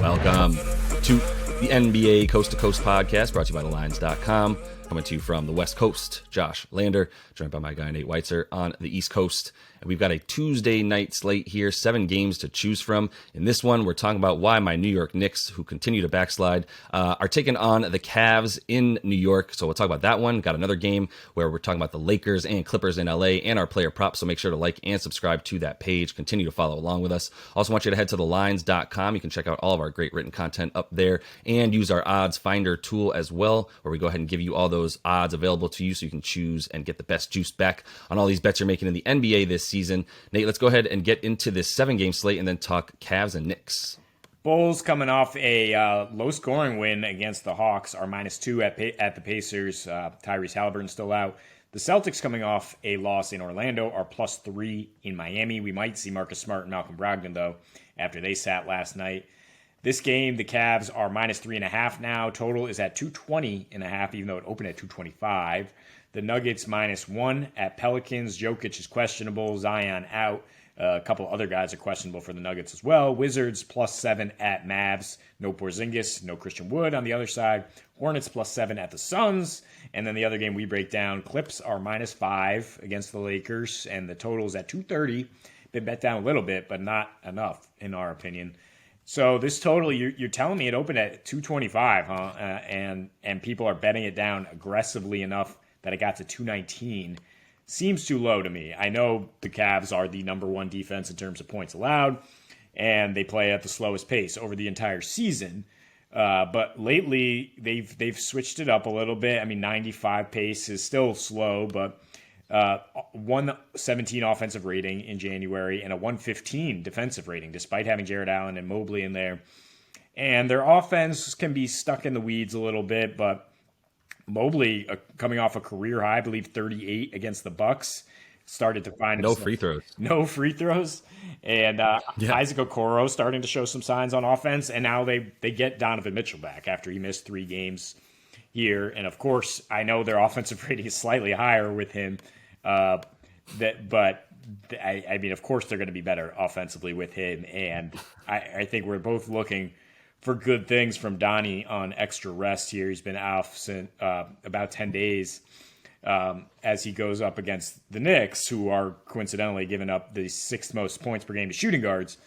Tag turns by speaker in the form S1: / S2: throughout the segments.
S1: Welcome to the NBA Coast to Coast podcast, brought to you by thelines.com. Coming to you from the West Coast, Josh Lander, joined by my guy Nate Weitzer on the East Coast. And we've got a Tuesday night slate here, 7 games to choose from. In this one, we're talking about why my New York Knicks, who continue to backslide, are taking on the Cavs in New York. So we'll talk about that one. Got another game where we're talking about the Lakers and Clippers in LA and our player props. So make sure to like and subscribe to that page. Continue to follow along with us. Also want you to head to thelines.com. You can check out all of our great written content up there and use our odds finder tool as well, where we go ahead and give you all those odds available to you so you can choose and get the best juice back on all these bets you're making in the NBA this season. Nate, let's go ahead and get into this 7-game slate and then talk Cavs and Knicks.
S2: Bulls coming off a low-scoring win against the Hawks are -2 at the Pacers. Tyrese Halliburton still out. The Celtics coming off a loss in Orlando are +3 in Miami. We might see Marcus Smart and Malcolm Brogdon, though, after they sat last night. This game, the Cavs are -3.5 now. Total is at 220.5, even though it opened at 225. The Nuggets -1 at Pelicans. Jokic is questionable. Zion out. A couple other guys are questionable for the Nuggets as well. Wizards +7 at Mavs. No Porzingis, no Christian Wood on the other side. Hornets +7 at the Suns. And then the other game we break down, Clips are -5 against the Lakers. And the total is at 230. Been bet down a little bit, but not enough in our opinion. So this total, you're telling me it opened at 225, huh? And people are betting it down aggressively enough that it got to 219. Seems too low to me. I know the Cavs are the number one defense in terms of points allowed, and they play at the slowest pace over the entire season. But lately, they've switched it up a little bit. I mean, 95 pace is still slow, but 117 offensive rating in January and a 115 defensive rating, despite having Jared Allen and Mobley in there. And their offense can be stuck in the weeds a little bit, but Mobley, coming off a career high, I believe 38 against the Bucks, started to find
S1: no free throws.
S2: No free throws. And Isaac Okoro starting to show some signs on offense. And now they get Donovan Mitchell back after he missed 3 games here. And, of course, I know their offensive rating is slightly higher with him. But I mean, of course, they're going to be better offensively with him. And I think we're both looking for good things from Donnie on extra rest here. He's been off since about 10 days as he goes up against the Knicks, who are coincidentally giving up the 6th most points per game to shooting guards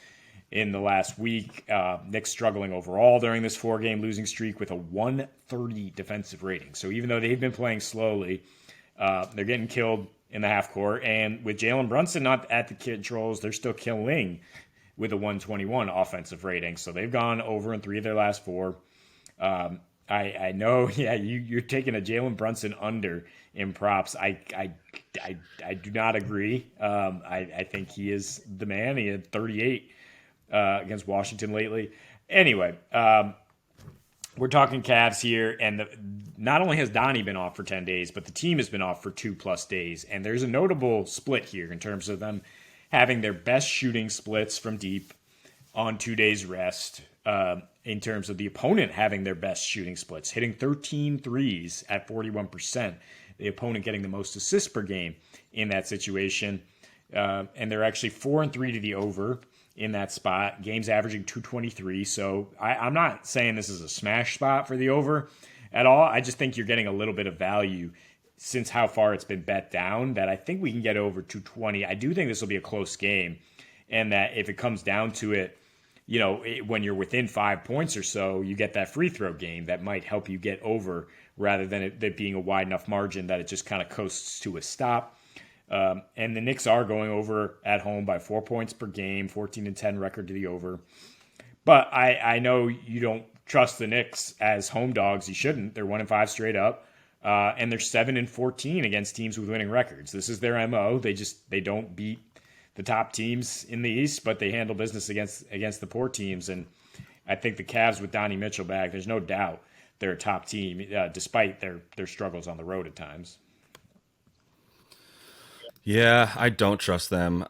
S2: in the last week. Knicks struggling overall during this 4-game losing streak with a 130 defensive rating. So even though they've been playing slowly, they're getting killed in the half court. And with Jalen Brunson not at the controls, they're still killing with a 121 offensive rating. So they've gone over in 3 of their last 4. I know, you're taking a Jalen Brunson under in props. I do not agree. I think he is the man. He had 38 against Washington lately. Anyway, we're talking Cavs here, and not only has Donnie been off for 10 days, but the team has been off for 2+ days. And there's a notable split here in terms of them having their best shooting splits from deep on 2 days rest, in terms of the opponent having their best shooting splits, hitting 13 threes at 41%, the opponent getting the most assists per game in that situation. And they're actually 4-3 to the over in that spot, games averaging 223. So I'm not saying this is a smash spot for the over at all. I just think you're getting a little bit of value since how far it's been bet down, that I think we can get over 220. I do think this will be a close game, and that if it comes down to it, when you're within 5 points or so, you get that free throw game that might help you get over, rather than it being a wide enough margin that it just kind of coasts to a stop. And the Knicks are going over at home by 4 points per game, 14-10 record to the over. But I know you don't trust the Knicks as home dogs. You shouldn't. They're 1-5 straight up. And they're 7-14 against teams with winning records. This is their MO. They don't beat the top teams in the East, but they handle business against the poor teams. And I think the Cavs with Donnie Mitchell back, there's no doubt they're a top team, despite their struggles on the road at times.
S1: Yeah, I don't trust them.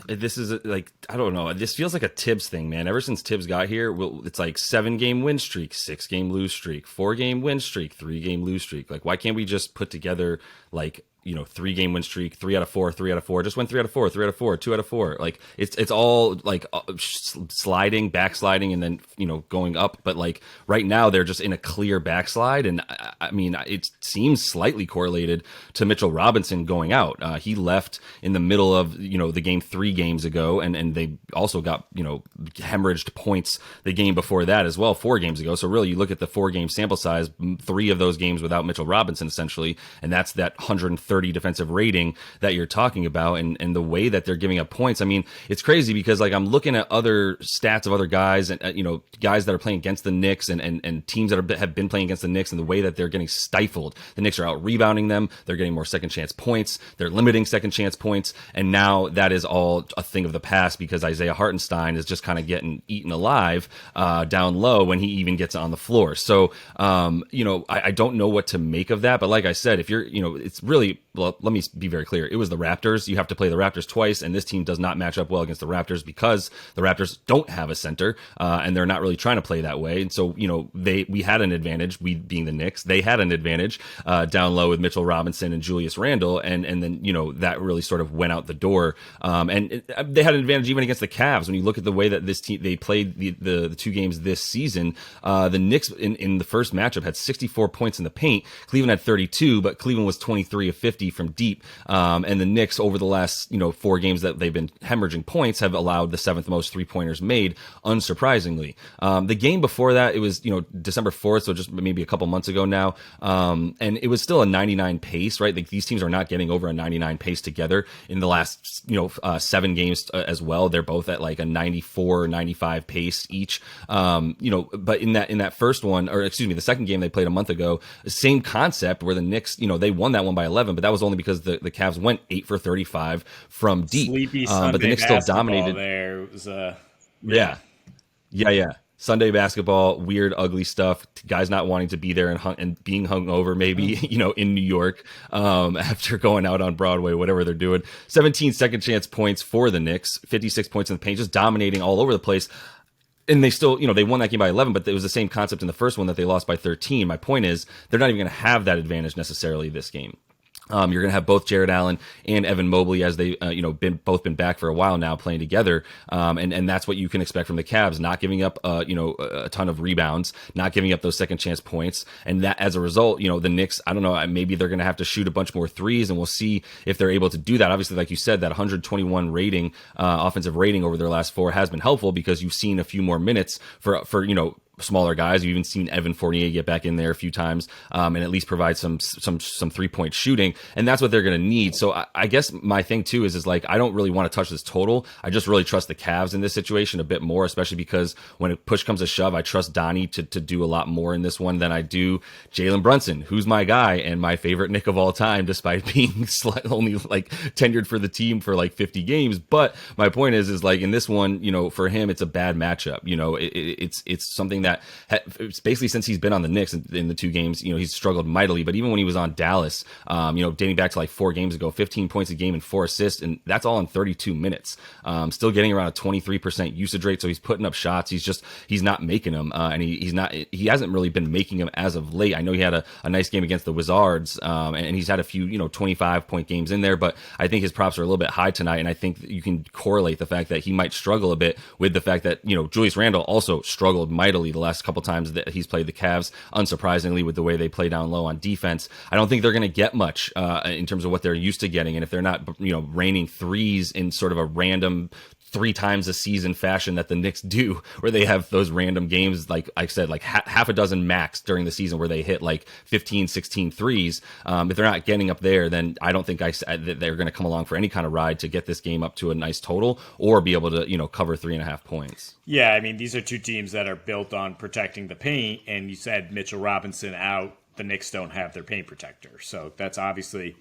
S1: This is I don't know. This feels like a Tibbs thing, man. Ever since Tibbs got here, it's like 7-game win streak, 6-game lose streak, 4-game win streak, 3-game lose streak. Like, why can't we just put together like 3-game win streak, 3 out of 4, 3 out of 4, just went 3 out of 4, 3 out of 4, 2 out of 4. Like it's all like sliding, backsliding, and then going up. But like right now they're just in a clear backslide, and I mean it seems slightly correlated to Mitchell Robinson going out. He left in the middle of the game 3 games ago, and they also got hemorrhaged points the game before that as well, 4 games ago. So really, you look at the 4-game sample size, 3 of those games without Mitchell Robinson essentially, and that's that 130 defensive rating that you're talking about, and the way that they're giving up points. I mean, it's crazy because like I'm looking at other stats of other guys, and guys that are playing against the Knicks and teams that have been playing against the Knicks, and the way that they're getting stifled. The Knicks are out rebounding them. They're getting more second chance points. They're limiting second chance points, and now that is all a thing of the past because Isaiah Hartenstein is just kind of getting eaten alive down low when he even gets on the floor. So I don't know what to make of that, but like I said, if you're it's really, well, let me be very clear. It was the Raptors. You have to play the Raptors twice, and this team does not match up well against the Raptors because the Raptors don't have a center, and they're not really trying to play that way. And so, we had an advantage, we being the Knicks. They had an advantage down low with Mitchell Robinson and Julius Randle, and then, that really sort of went out the door. And they had an advantage even against the Cavs. When you look at the way that this team, they played the 2 games this season, the Knicks in the first matchup had 64 points in the paint. Cleveland had 32, but Cleveland was 23 of 50 from deep. And the Knicks over the last, 4 games that they've been hemorrhaging points have allowed the 7th most 3-pointers made, unsurprisingly. The game before that, it was, December 4th, so just maybe a couple months ago now. And it was still a 99 pace, right? Like these teams are not getting over a 99 pace together in the last, 7 games as well. They're both at like a 94, 95 pace each. But in that first one, or excuse me, the second game they played a month ago, same concept where the Knicks, they won that one by 11, but that was only because the Cavs went 8 for 35 from deep.
S2: Sleepy Sunday
S1: but the Knicks still dominated.
S2: There it was
S1: yeah. Sunday basketball, weird, ugly stuff. Guys not wanting to be there and being hung over, maybe, in New York after going out on Broadway, whatever they're doing. 17 second chance points for the Knicks, 56 points in the paint, just dominating all over the place. And they still, they won that game by 11, but it was the same concept in the first one that they lost by 13. My point is, they're not even going to have that advantage necessarily this game. You're going to have both Jared Allen and Evan Mobley as they, both been back for a while now playing together. And that's what you can expect from the Cavs, not giving up, a ton of rebounds, not giving up those second chance points. And that as a result, the Knicks, I don't know, maybe they're going to have to shoot a bunch more threes, and we'll see if they're able to do that. Obviously, like you said, that 121 rating, offensive rating over their last 4 has been helpful because you've seen a few more minutes for smaller guys. You've even seen Evan Fournier get back in there a few times, and at least provide some 3-point shooting, and that's what they're going to need. So I guess my thing too is like I don't really want to touch this total. I just really trust the Cavs in this situation a bit more, especially because when push comes to shove, I trust Donnie to do a lot more in this one than I do Jalen Brunson, who's my guy and my favorite Knick of all time, despite being only like tenured for the team for like 50 games. But my point is like in this one, for him, it's a bad matchup. It's something that it's basically since he's been on the Knicks in the 2 games, he's struggled mightily. But even when he was on Dallas, dating back to like 4 games ago, 15 points a game and 4 assists, and that's all in 32 minutes. Still getting around a 23% usage rate, so he's putting up shots. He's not making them, and he hasn't really been making them as of late. I know he had a nice game against the Wizards, and he's had a few 25-point games in there. But I think his props are a little bit high tonight, and I think that you can correlate the fact that he might struggle a bit with the fact that Julius Randle also struggled mightily the last couple times that he's played the Cavs, unsurprisingly, with the way they play down low on defense. I don't think they're going to get much in terms of what they're used to getting. And if they're not, raining threes in sort of a random 3 times a season fashion that the Knicks do, where they have those random games, like I said, like half a dozen max during the season where they hit like 15, 16 threes. If they're not getting up there, then I don't think that they're going to come along for any kind of ride to get this game up to a nice total or be able to, cover 3.5 points.
S2: Yeah, I mean, these are 2 teams that are built on protecting the paint, and you said Mitchell Robinson out, the Knicks don't have their paint protector. So that's obviously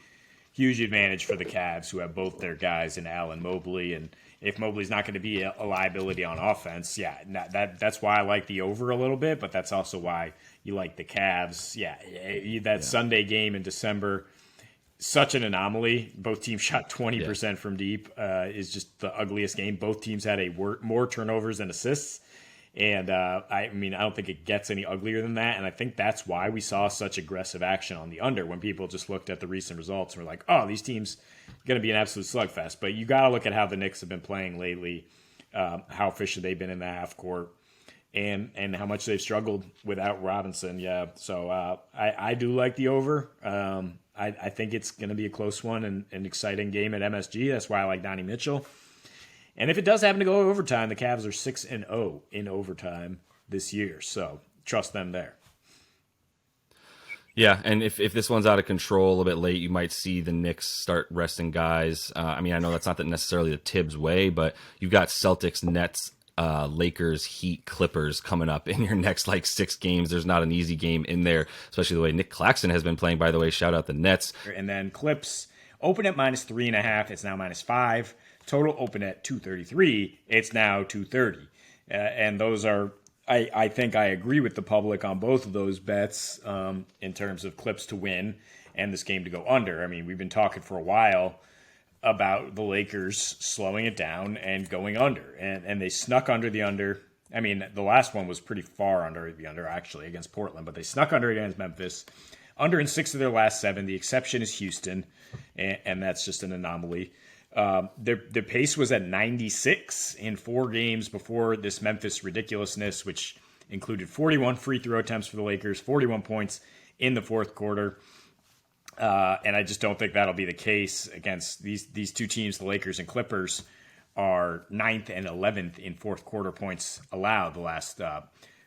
S2: huge advantage for the Cavs, who have both their guys in Allen Mobley. And if Mobley's not going to be a liability on offense, that's why I like the over a little bit, but that's also why you like the Cavs. Sunday game in December, such an anomaly. Both teams shot 20% from deep, is just the ugliest game. Both teams had more turnovers than assists. And I mean, I don't think it gets any uglier than that. And I think that's why we saw such aggressive action on the under when people just looked at the recent results and were like, oh, these teams going to be an absolute slugfest. But you got to look at how the Knicks have been playing lately, how efficient they've been in the half court, and how much they've struggled without Robinson. Yeah, so I do like the over. I think it's going to be a close one and an exciting game at MSG. That's why I like Donnie Mitchell. And if it does happen to go overtime, the Cavs are 6-0 in overtime this year. So trust them there.
S1: Yeah, and if this one's out of control a little bit late, you might see the Knicks start resting guys. I mean, I know that's not necessarily the Tibbs way, but you've got Celtics, Nets, Lakers, Heat, Clippers coming up in your next 6 games. There's not an easy game in there, especially the way Nick Claxton has been playing, by the way. Shout out the Nets.
S2: And then Clips open at -3.5. It's now -5. Total open at 233. It's now 230. And those are, I think I agree with the public on both of those bets in terms of Clips to win and this game to go under. I mean, we've been talking for a while about the Lakers slowing it down and going under. And they snuck under the under. I mean, the last one was pretty far under the under, actually, against Portland. But they snuck under against Memphis. Under in 6 of their last 7. The exception is Houston, and that's just an anomaly. Their pace was at 96 in 4 games before this Memphis ridiculousness, which included 41 free throw attempts for the Lakers, 41 points in the fourth quarter. And I just don't think that'll be the case against these two teams. The Lakers and Clippers are 9th and 11th in fourth quarter points allowed the last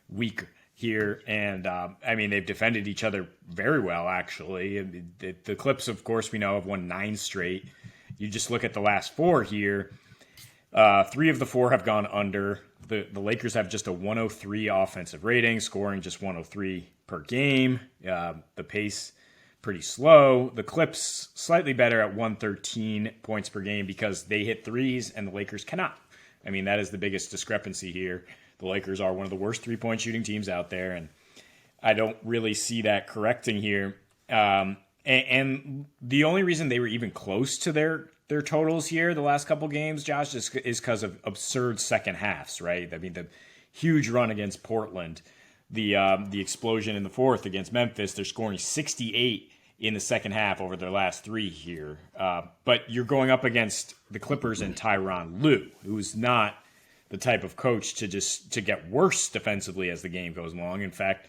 S2: week here. And I mean, they've defended each other very well, actually. The Clips, of course, we know have won 9 straight. You just look at the last 4 here. 3 of the 4 have gone under. The Lakers have just a 103 offensive rating, scoring just 103 per game. The pace pretty slow. The Clips slightly better at 113 points per game because they hit threes and the Lakers cannot. I mean, that is the biggest discrepancy here. The Lakers are one of the worst 3-point shooting teams out there, and I don't really see that correcting here. And the only reason they were even close to their totals here the last couple games, Josh, is because of absurd second halves, right? I mean, the huge run against Portland, the explosion in the fourth against Memphis, they're scoring 68 in the second half over their last 3 here. But you're going up against the Clippers and Tyronn Lue, who's not the type of coach to get worse defensively as the game goes along. In fact,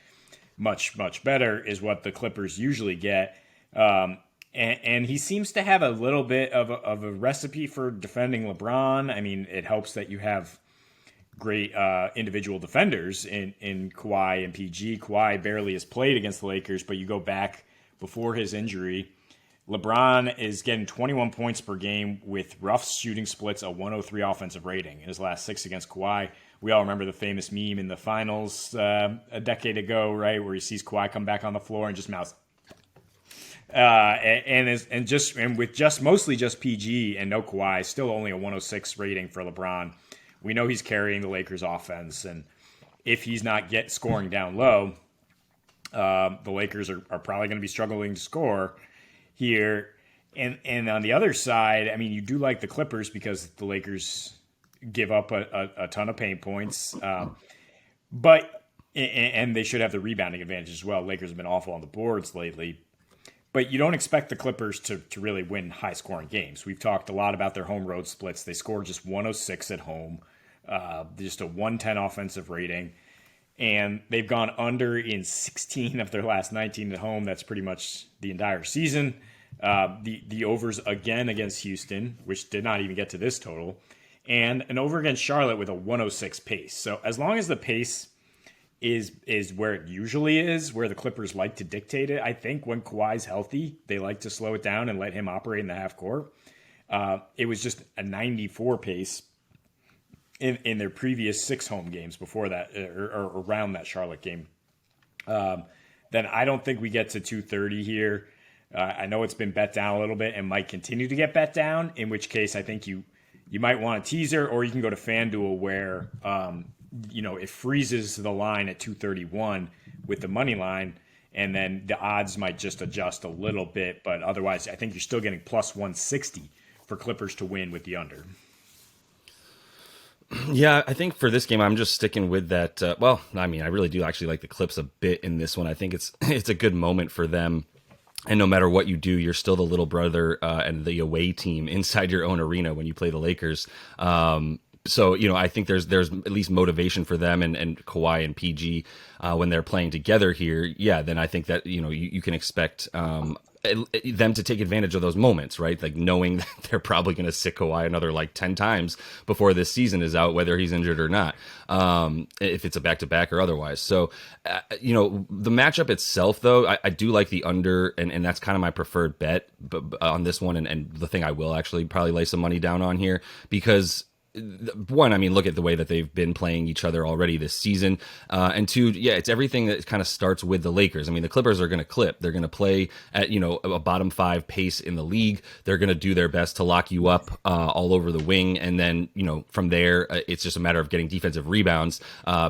S2: much, much better is what the Clippers usually get. And he seems to have a little bit of a recipe for defending LeBron. I mean, it helps that you have great individual defenders in Kawhi and PG. Kawhi barely has played against the Lakers, but you go back before his injury, LeBron is getting 21 points per game with rough shooting splits, a 103 offensive rating in his last 6 against Kawhi. We all remember the famous meme in the finals a decade ago, right, where he sees Kawhi come back on the floor and just mouths. And with mostly just PG and no Kawhi, still only a 106 rating for LeBron. We know he's carrying the Lakers offense, and if he's not scoring down low, the Lakers are probably going to be struggling to score here. And on the other side, I mean, you do like the Clippers because the Lakers give up a ton of paint points, but they should have the rebounding advantage as well. Lakers have been awful on the boards lately. But you don't expect the Clippers to really win high-scoring games. We've talked a lot about their home-road splits. They scored just 106 at home, just a 110 offensive rating. And they've gone under in 16 of their last 19 at home. That's pretty much the entire season. The overs again against Houston, which did not even get to this total. And an over against Charlotte with a 106 pace. So as long as the pace is where it usually is, where the Clippers like to dictate it. I think when Kawhi's healthy, they like to slow it down and let him operate in the half court. It was just a 94 pace in their previous 6 home games before that, or around that Charlotte game. Then I don't think we get to 230 here. I know it's been bet down a little bit and might continue to get bet down, in which case I think you might want a teaser, or you can go to FanDuel where it freezes the line at 231 with the money line, and then the odds might just adjust a little bit. But otherwise, I think you're still getting plus 160 for Clippers to win with the under.
S1: Yeah, I think for this game, I'm just sticking with that. Well, I mean, I really do actually like the Clips a bit in this one. I think it's it's a good moment for them. And no matter what you do, you're still the little brother and the away team inside your own arena when you play the Lakers. So I think there's at least motivation for them and Kawhi and PG when they're playing together here. Yeah, then I think that you can expect them to take advantage of those moments, right? Like knowing that they're probably going to sit Kawhi another like 10 times before this season is out, whether he's injured or not, if it's a back-to-back or otherwise. So, the matchup itself, though, I do like the under, and that's kind of my preferred bet on this one, and the thing I will actually probably lay some money down on here, because one, I mean, look at the way that they've been playing each other already this season. And two, yeah, it's everything that kind of starts with the Lakers. I mean, the Clippers are going to clip. They're going to play at, a bottom 5 pace in the league. They're going to do their best to lock you up all over the wing. And then, from there, it's just a matter of getting defensive rebounds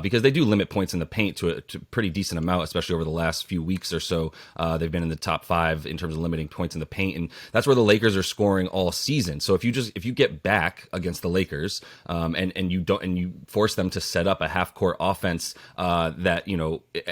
S1: because they do limit points in the paint to a pretty decent amount, especially over the last few weeks or so. They've been in the top 5 in terms of limiting points in the paint. And that's where the Lakers are scoring all season. So if you get back against the Lakers, and you force them to set up a half court offense that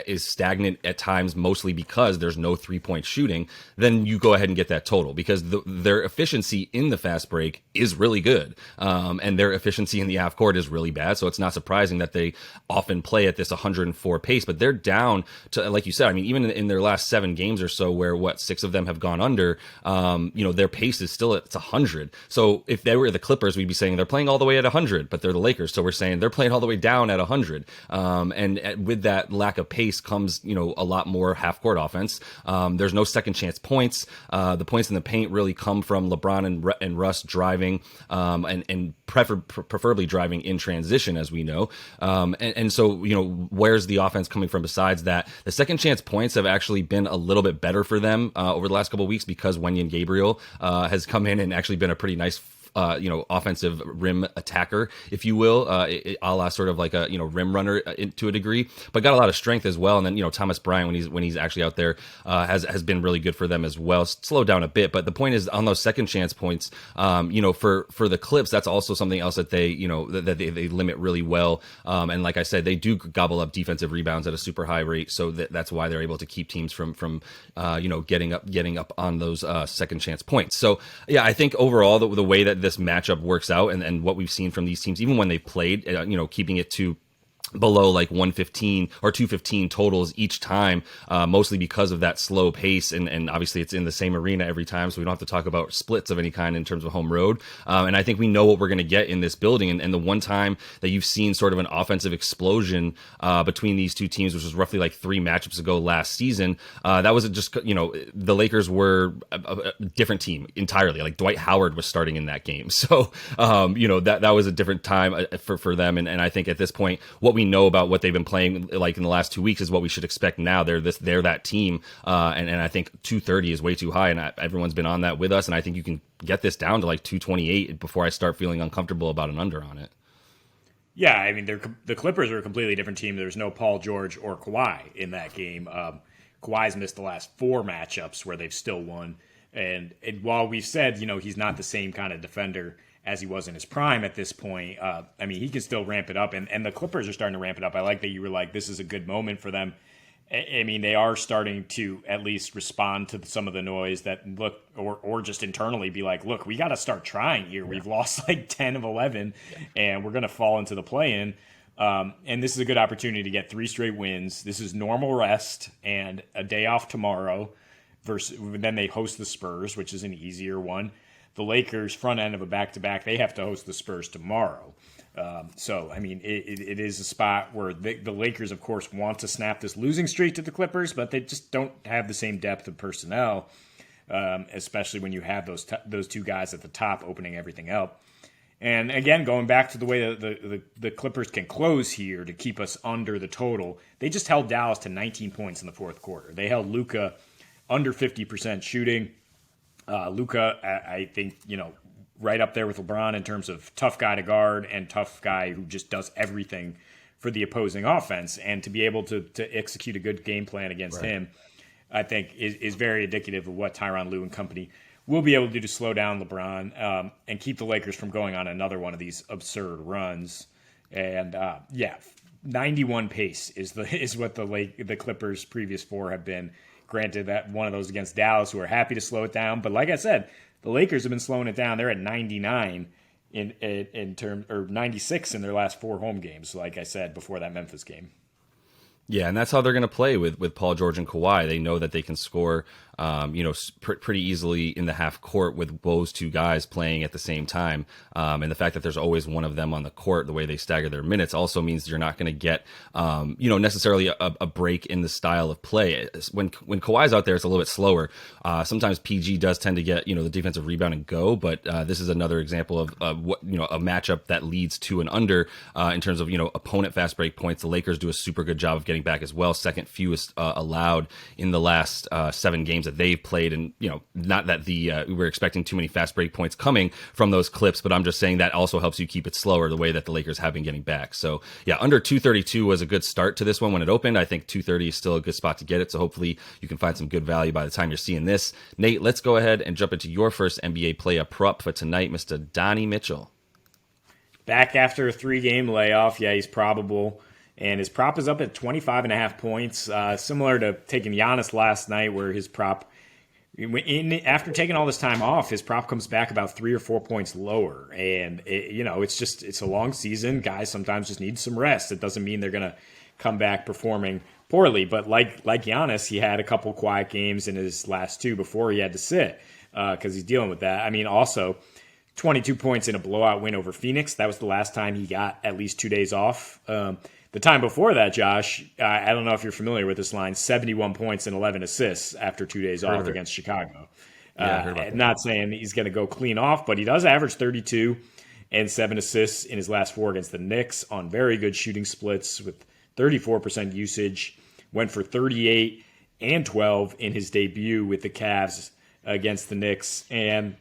S1: is stagnant at times, mostly because there's no 3-point shooting, then you go ahead and get that total, because their efficiency in the fast break is really good, and their efficiency in the half court is really bad. So it's not surprising that they often play at this 104 pace, but they're down to, like you said, I mean, even in their last 7 games or so, where 6 of them have gone under, their pace is still at 100. So if they were the Clippers, we'd be saying they're playing all the way at 100, but they're the Lakers, so we're saying they're playing all the way down at 100. And with that lack of pace comes, a lot more half-court offense. There's no second chance points. The points in the paint really come from LeBron and Russ driving, and preferably driving in transition, as we know. And so, where's the offense coming from besides that? The second chance points have actually been a little bit better for them over the last couple of weeks, because Wenyen Gabriel has come in and actually been a pretty nice offensive rim attacker, if you will, a la sort of like a rim runner to a degree, but got a lot of strength as well. And then Thomas Bryant, when he's actually out there, has been really good for them as well. Slowed down a bit, but the point is, on those second chance points, for the Clips, that's also something else that they that they limit really well. And like I said, they do gobble up defensive rebounds at a super high rate, so that's why they're able to keep teams from getting up on those second chance points. So yeah, I think overall the way that this matchup works out, and what we've seen from these teams, even when they played, keeping it to below like 115 or 215 totals each time, mostly because of that slow pace, and obviously it's in the same arena every time, so we don't have to talk about splits of any kind in terms of home road. And I think we know what we're going to get in this building, and the one time that you've seen sort of an offensive explosion between these two teams, which was roughly like 3 matchups ago last season, that was just the Lakers were a different team entirely. Like Dwight Howard was starting in that game, so that was a different time for them, and I think at this point, what we know about what they've been playing like in the last 2 weeks is what we should expect now. They're that team, and I think 230 is way too high, and everyone's been on that with us, and I think you can get this down to like 228 before I start feeling uncomfortable about an under on it.
S2: Yeah, I mean, the Clippers are a completely different team. There's no Paul George or Kawhi in that game. Kawhi's missed the last 4 matchups where they've still won, and while we've said he's not the same kind of defender as he was in his prime at this point, I mean, he can still ramp it up, and the Clippers are starting to ramp it up. I like that you were like, this is a good moment for them. I mean, they are starting to at least respond to some of the noise that look, or just internally be like, look, we got to start trying here. Yeah. We've lost like 10 of 11, and we're going to fall into the play-in. And this is a good opportunity to get 3 straight wins. This is normal rest and a day off tomorrow. Then they host the Spurs, which is an easier one. The Lakers, front end of a back-to-back, they have to host the Spurs tomorrow. So, I mean, it is a spot where the Lakers, of course, want to snap this losing streak to the Clippers, but they just don't have the same depth of personnel, especially when you have those 2 guys at the top opening everything up. And again, going back to the way the Clippers can close here to keep us under the total, they just held Dallas to 19 points in the fourth quarter. They held Luka under 50% shooting. Luka, I think, right up there with LeBron in terms of tough guy to guard and tough guy who just does everything for the opposing offense. And to be able to execute a good game plan against him, I think is very indicative of what Tyronn Lue and company will be able to do to slow down LeBron and keep the Lakers from going on another one of these absurd runs. And yeah, 91 pace is what the Clippers' previous four have been. Granted, that one of those against Dallas, who are happy to slow it down, but like I said, the Lakers have been slowing it down. They're at 99 in terms, or 96 in their last four home games. Like I said before that Memphis game.
S1: Yeah, and that's how they're going to play with Paul George and Kawhi. They know that they can score, pretty easily in the half court with those two guys playing at the same time. And the fact that there's always one of them on the court, the way they stagger their minutes, also means you're not going to get, necessarily a break in the style of play. When Kawhi's out there, it's a little bit slower. Sometimes PG does tend to get, the defensive rebound and go, but this is another example of what a matchup that leads to an under in terms of opponent fast break points. The Lakers do a super good job of getting back as well, second fewest allowed in the last 7 games that they've played. And not that we're expecting too many fast break points coming from those clips, but I'm just saying that also helps you keep it slower the way that the Lakers have been getting back. So yeah, under 232 was a good start to this one when it opened. I think 230 is still a good spot to get it, so hopefully you can find some good value by the time you're seeing this. Nate, let's go ahead and jump into your first NBA play up prop for tonight, Mr. Donnie Mitchell.
S2: Back after a 3-game layoff. Yeah, he's probable. And his prop is up at 25.5 points, similar to taking Giannis last night, where his prop, after taking all this time off, his prop comes back about 3 or 4 points lower. And, it's a long season. Guys sometimes just need some rest. It doesn't mean they're going to come back performing poorly. But like Giannis, he had a couple quiet games in his last 2 before he had to sit because he's dealing with that. I mean, also 22 points in a blowout win over Phoenix. That was the last time he got at least 2 days off. The time before that, Josh, I don't know if you're familiar with this line, 71 points and 11 assists after 2 days off against Chicago. Not saying he's going to go clean off, but he does average 32 and 7 assists in his last 4 against the Knicks on very good shooting splits with 34% usage. Went for 38 and 12 in his debut with the Cavs against the Knicks. And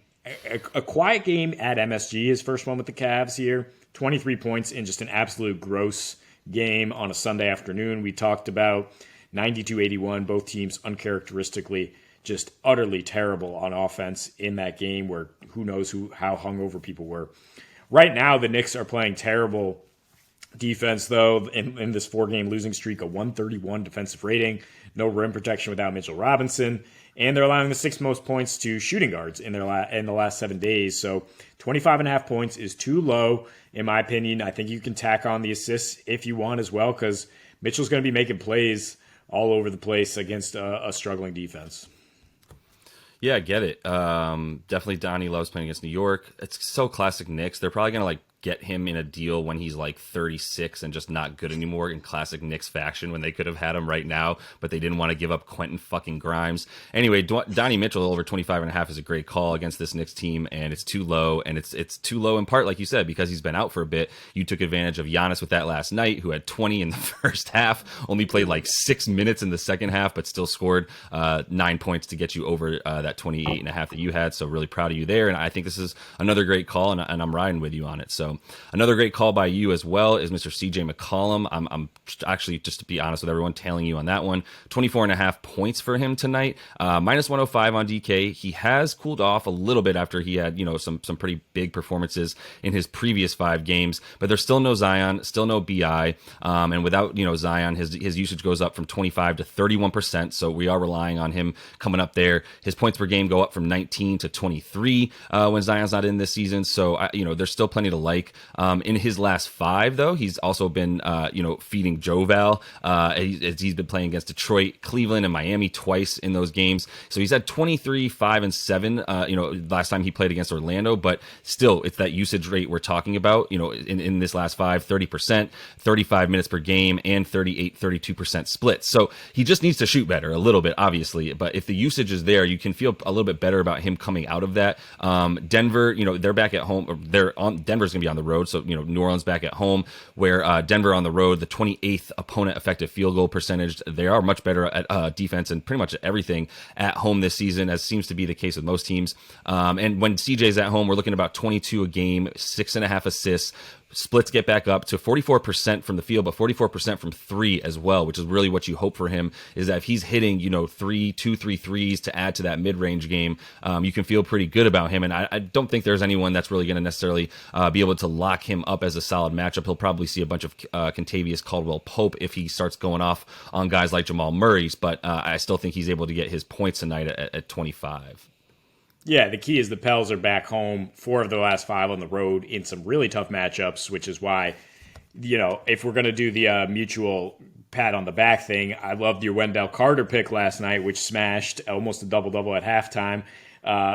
S2: a quiet game at MSG, his first one with the Cavs here. 23 points in just an absolute gross game on a Sunday afternoon. We talked about 92-81, both teams uncharacteristically just utterly terrible on offense in that game, where who knows how hungover people were. Right now, the Knicks are playing terrible defense, though, in this 4-game losing streak, a 131 defensive rating, no rim protection without Mitchell Robinson, and they're allowing the 6th most points to shooting guards in the last 7 days. So 25.5 points is too low, in my opinion. I think you can tack on the assists if you want as well, because Mitchell's going to be making plays all over the place against a struggling defense.
S1: Yeah, I get it. Definitely Donnie loves playing against New York. It's so classic Knicks. They're probably going to get him in a deal when he's 36 and just not good anymore in classic Knicks fashion, when they could have had him right now, but they didn't want to give up Quentin fucking Grimes. Anyway, Donnie Mitchell over 25.5 is a great call against this Knicks team, and it's too low, and it's too low in part, like you said, because he's been out for a bit. You took advantage of Giannis with that last night, who had 20 in the first half, only played 6 minutes in the second half, but still scored 9 points to get you over that 28.5 that you had. So really proud of you there, and I think this is another great call, and I'm riding with you on it. So another great call by you as well is Mr. CJ McCollum. I'm actually, just to be honest with everyone, tailing you on that one. 24.5 points for him tonight. Minus 105 on DK. He has cooled off a little bit after he had, some pretty big performances in his previous 5 games, but there's still no Zion, still no BI. And without, Zion, his usage goes up from 25 to 31%. So we are relying on him coming up there. His points per game go up from 19 to 23 when Zion's not in this season. So, there's still plenty to like. In his last 5, though, he's also been, feeding Joval. He's been playing against Detroit, Cleveland, and Miami twice in those games. So he's had 23, 5, and 7, last time he played against Orlando. But still, it's that usage rate we're talking about, in this last 5, 30%, 35 minutes per game, and 38, 32% splits. So he just needs to shoot better a little bit, obviously. But if the usage is there, you can feel a little bit better about him coming out of that. Denver, they're back at home. Denver's going to be on the road. So, New Orleans back at home, where Denver on the road, the 28th opponent effective field goal percentage. They are much better at defense and pretty much everything at home this season, as seems to be the case with most teams. And when CJ's at home, we're looking at about 22 a game, 6.5 assists, splits get back up to 44% from the field, but 44% from three as well, which is really what you hope for him, is that if he's hitting, 2-3 threes to add to that mid-range game, you can feel pretty good about him. And I don't think there's anyone that's really going to necessarily be able to lock him up as a solid matchup. He'll probably see a bunch of Kentavious Caldwell-Pope if he starts going off on guys like Jamal Murray's, but I still think he's able to get his points tonight at 25.
S2: Yeah, the key is the Pels are back home, 4 of the last 5 on the road in some really tough matchups, which is why, if we're going to do the mutual pat on the back thing, I loved your Wendell Carter pick last night, which smashed almost a double-double at halftime.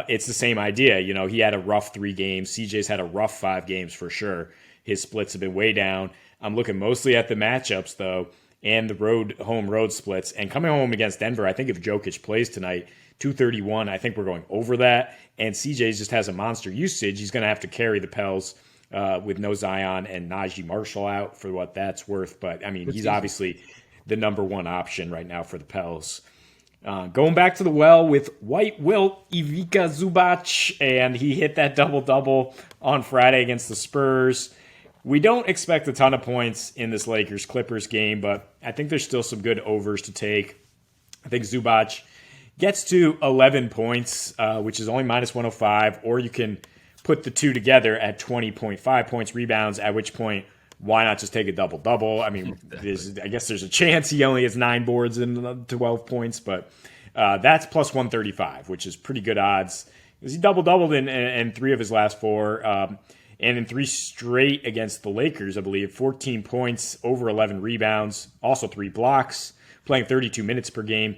S2: It's the same idea. He had a rough 3 games. CJ's had a rough 5 games for sure. His splits have been way down. I'm looking mostly at the matchups, though, and the home road splits. And coming home against Denver, I think if Jokic plays tonight, 231, I think we're going over that. And CJ just has a monster usage. He's going to have to carry the Pels with no Zion and Najee Marshall out for what that's worth. But, he's obviously the number 1 option right now for the Pels. Going back to the well with White Wilt, Ivica Zubac, and he hit that double-double on Friday against the Spurs. We don't expect a ton of points in this Lakers-Clippers game, but I think there's still some good overs to take. I think Zubac gets to 11 points, which is only minus 105, or you can put the two together at 20.5 points, rebounds, at which point, why not just take a double-double? I guess there's a chance he only has 9 boards and 12 points, but that's plus 135, which is pretty good odds. He double-doubled in 3 of his last 4, and in 3 straight against the Lakers, I believe, 14 points, over 11 rebounds, also 3 blocks, playing 32 minutes per game.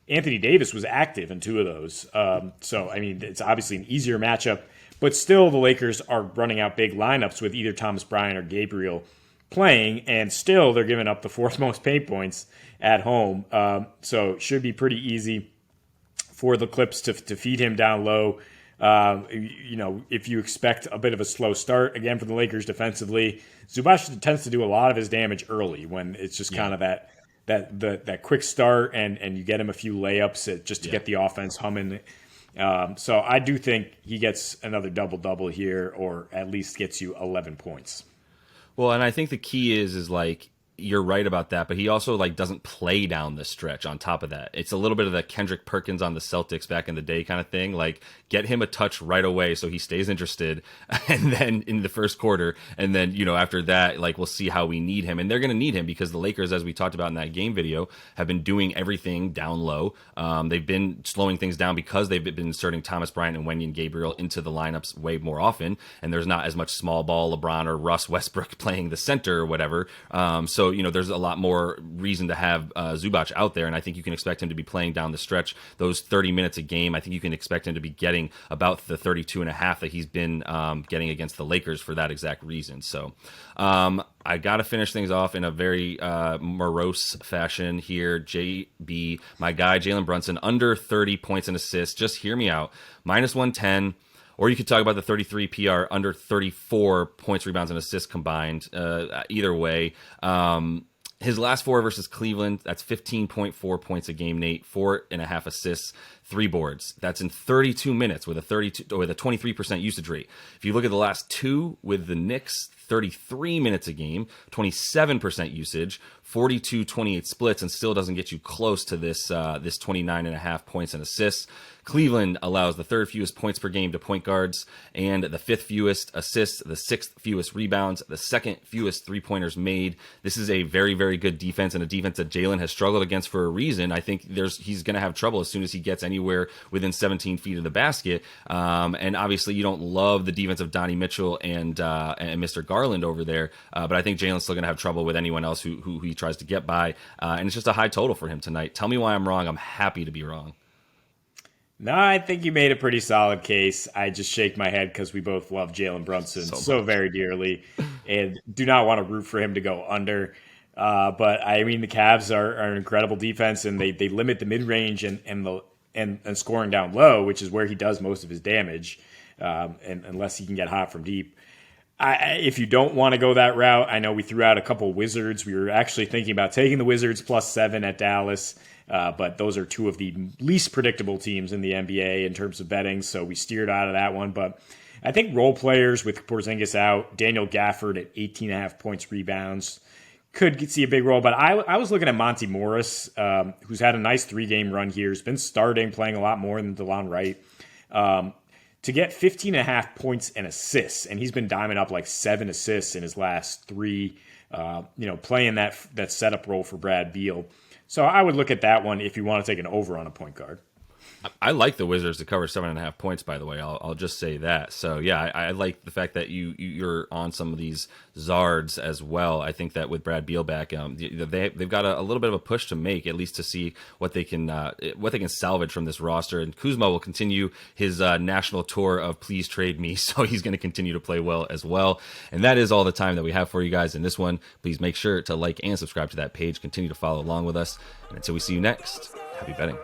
S2: Anthony Davis was active in 2 of those. It's obviously an easier matchup, but still the Lakers are running out big lineups with either Thomas Bryant or Gabriel playing, and still they're giving up the 4th most paint points at home. So it should be pretty easy for the Clips to feed him down low. If you expect a bit of a slow start, again, for the Lakers defensively, Zubac tends to do a lot of his damage early when it's just kind of that quick start and you get him a few layups just to get the offense humming. So I do think he gets another double-double here, or at least gets you 11 points.
S1: Well, and I think the key is like, you're right about that, but he also doesn't play down the stretch on top of that. It's a little bit of the Kendrick Perkins on the Celtics back in the day kind of thing. Get him a touch right away so he stays interested, and then in the first quarter, and then, after that, we'll see how we need him. And they're going to need him because the Lakers, as we talked about in that game video, have been doing everything down low. They've been slowing things down because they've been inserting Thomas Bryant and Wenyen Gabriel into the lineups way more often, and there's not as much small ball LeBron or Russ Westbrook playing the center or whatever. So there's a lot more reason to have Zubac out there, and I think you can expect him to be playing down the stretch those 30 minutes a game. I think you can expect him to be getting about the 32 and a half that he's been getting against the Lakers for that exact reason. So I got to finish things off in a very morose fashion here. JB, my guy, Jalen Brunson, under 30 points and assists. Just hear me out. Minus 110. Or you could talk about the 33 PR, under 34 points, rebounds, and assists combined. Either way. His last 4 versus Cleveland, that's 15.4 points a game, Nate, 4.5 assists, 3 boards. That's in 32 minutes with a 23% usage rate. If you look at the last 2 with the Knicks, 33 minutes a game, 27% usage, 42-28 splits, and still doesn't get you close to this 29.5 points and assists. Cleveland allows the 3rd fewest points per game to point guards, and the 5th fewest assists, the 6th fewest rebounds, the 2nd fewest three-pointers made. This is a very, very good defense, and a defense that Jalen has struggled against for a reason. I think he's going to have trouble as soon as he gets anywhere within 17 feet of the basket. And obviously, you don't love the defense of Donnie Mitchell and Mr. Garland over there, but I think Jalen's still going to have trouble with anyone else who he tries to get by. And it's just a high total for him tonight. Tell me why I'm wrong. I'm happy to be wrong.
S2: No, I think you made a pretty solid case. I just shake my head because we both love Jalen Brunson so very dearly and do not want to root for him to go under. But the Cavs are an incredible defense, and they limit the mid-range and scoring down low, which is where he does most of his damage, and unless he can get hot from deep. If you don't want to go that route, I know we threw out a couple Wizards. We were actually thinking about taking the Wizards +7 at Dallas. But those are 2 of the least predictable teams in the NBA in terms of betting, so we steered out of that one. But I think role players with Porzingis out, Daniel Gafford at 18.5 points, rebounds, could see a big role. But I was looking at Monty Morris, who's had a nice 3-game run here. He's been starting, playing a lot more than DeLon Wright. To get 15.5 points and assists, and he's been diming up like 7 assists in his last 3, playing that setup role for Brad Beal. So I would look at that one if you want to take an over on a point guard.
S1: I like the Wizards to cover 7.5 points, by the way. I'll just say that. So, yeah, I like the fact that you're on some of these Zards as well. I think that with Brad Beal back, they've got a little bit of a push to make, at least to see what they can salvage from this roster. And Kuzma will continue his national tour of Please Trade Me, so he's going to continue to play well as well. And that is all the time that we have for you guys in this one. Please make sure to like and subscribe to that page. Continue to follow along with us. And until we see you next, happy betting.